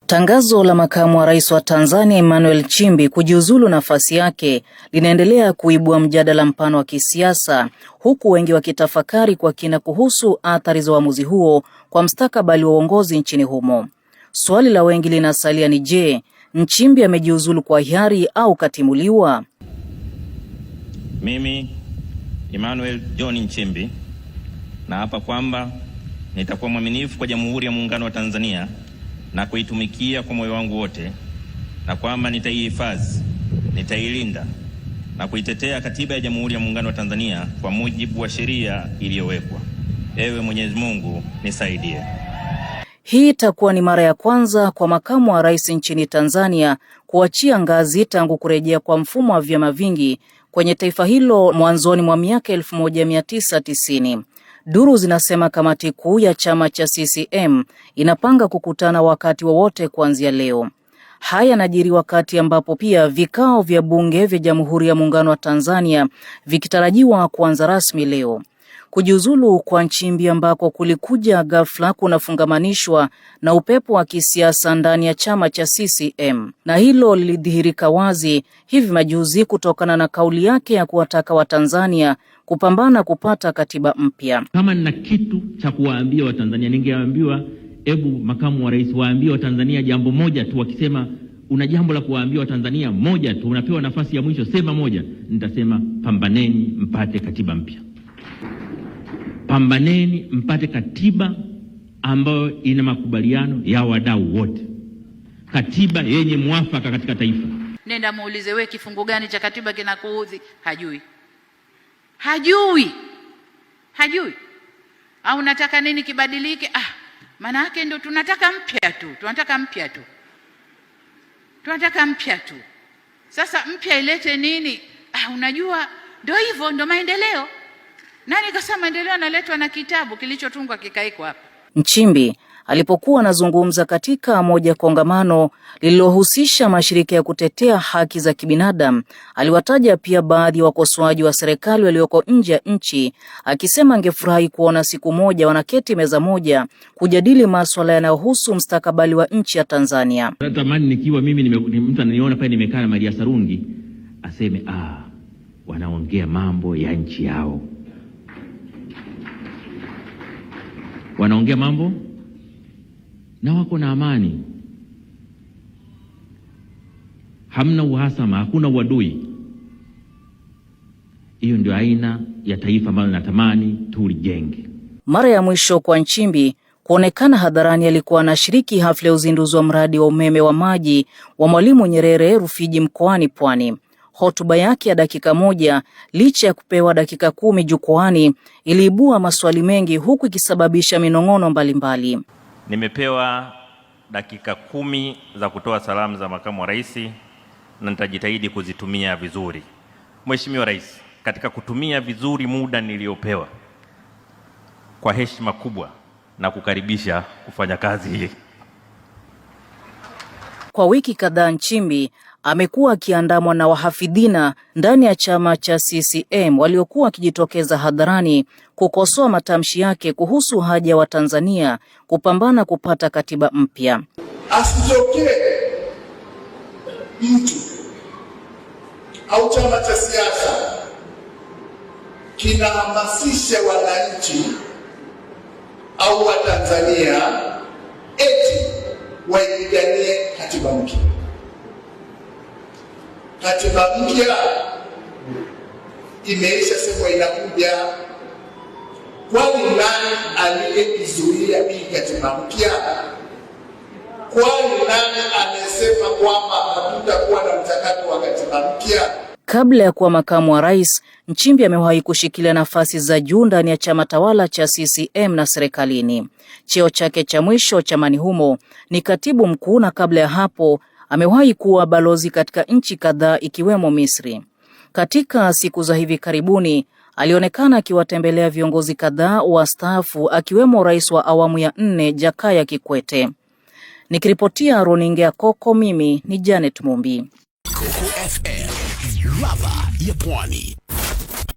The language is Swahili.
Tangazo la makamu wa rais wa Tanzania Emmanuel Nchimbi kujiuzulu nafasi yake linaendelea kuibua mjadala mpana wa kisiasa, huku wengi wakitafakari kwa kina kuhusu athari za uamuzi huo kwa mustakabali wa uongozi nchini humo. Swali la wengi linasalia ni je, Nchimbi amejiuzulu kwa hiari au katimuliwa? Mimi Emmanuel John Nchimbi naapa kwamba nitakuwa mwaminifu kwa Jamhuri ya Muungano wa Tanzania na kuitumikia kwa moyo wangu wote, na kwamba nitaihifadhi, nitailinda na kuitetea Katiba ya Jamhuri ya Muungano wa Tanzania kwa mujibu wa sheria iliyowekwa. Ewe Mwenyezi Mungu nisaidie. Hii itakuwa ni mara ya kwanza kwa makamu wa rais nchini Tanzania kuachia ngazi tangu kurejea kwa mfumo wa vyama vingi kwenye taifa hilo mwanzoni mwa miaka 1990. Duru zinasema kamati kuu ya chama cha CCM inapanga kukutana wakati wowote kuanzia leo. Haya yanajiri wakati ambapo pia vikao vya bunge vya Jamhuri ya Muungano wa Tanzania vikitarajiwa kuanza rasmi leo. Kujiuzulu kwa Nchimbi ambako kulikuja ghafla kunafungamanishwa na upepo wa kisiasa ndani ya chama cha CCM, na hilo lilidhihirika wazi hivi majuzi kutokana na kauli yake ya kuwataka Watanzania kupambana kupata katiba mpya. Kama nina kitu cha kuwaambia Watanzania, ningeambiwa hebu makamu wa rais waambie Watanzania jambo moja tu. Wakisema una jambo la kuwaambia Watanzania moja tu, unapewa nafasi ya mwisho, sema moja. Nitasema pambaneni mpate katiba mpya. Pambaneni mpate katiba ambayo ina makubaliano ya wadau wote. Katiba yenye mwafaka katika taifa. Nenda muulize wewe kifungu gani cha katiba kinakuudhi? Hajui. Au unataka nini kibadilike? Maana yake ndio tunataka mpya tu. Sasa mpya ilete nini? Unajua ndio hivyo, ndio maendeleo. Nani kasema maendeleo analetwa na kitabu kilichotungwa kikaikwa hapa? Nchimbi alipokuwa anazungumza katika moja kongamano lililohusisha mashirika ya kutetea haki za kibinadamu, aliwataja pia baadhi ya wakosoaji wa serikali walioko nje ya nchi, akisema angefurahi kuona siku moja wanaketi meza moja kujadili masuala yanayohusu mustakabali wa nchi ya Tanzania. Natamani nikiwa mimi mtu ananiona pale nimekaa na Maria Sarungi aseme wanaongea mambo ya nchi yao. Wanaongea mambo na wako na amani. Hamna uhasama, hakuna uadui. Hiyo ndio aina ya taifa ambalo natamani tulijenge. Mara ya mwisho kwa Nchimbi kuonekana hadharani alikuwa anashiriki hafla ya uzinduzi wa mradi wa umeme wa maji wa Mwalimu Nyerere Rufiji mkoani Pwani. Hotuba yake ya dakika moja, licha ya kupewa dakika 10 jukwani, iliibua maswali mengi huku ikisababisha minong'ono mbalimbali. Nimepewa dakika 10 za kutoa salamu za makamu wa rais na nitajitahidi kuzitumia vizuri. Mheshimiwa Rais, katika kutumia vizuri muda niliopewa, kwa heshima kubwa na kukaribisha kufanya kazi hii. Kwa wiki kadhaa Nchimbi amekuwa akiandamwa na wahafidhina ndani ya chama cha CCM waliokuwa wakijitokeza hadharani kukosoa matamshi yake kuhusu haja wa Tanzania kupambana kupata katiba mpya. Asitokee mtu au chama cha siasa kinahamasisha wananchi au Watanzania eti waipiganie katiba mpya. Katiba mpya imeisha sema inakuja. Kwani nani aliyeizuia hii katiba mpya? Kwani nani amesema kwamba hatutakuwa na mchakato wa katiba mpya? Kabla ya kuwa makamu wa rais, Nchimbi amewahi kushikilia nafasi za juu ndani ya chama tawala cha CCM na serikalini. Cheo chake cha mwisho chamani humo ni katibu mkuu, na kabla ya hapo amewahi kuwa balozi katika nchi kadhaa ikiwemo Misri. Katika siku za hivi karibuni alionekana akiwatembelea viongozi kadhaa wastaafu akiwemo rais wa awamu ya 4 Jakaya Kikwete. Nikiripotia runinga ya Coco, mimi ni Janet Mumbi. Coco FM, ladha ya Pwani.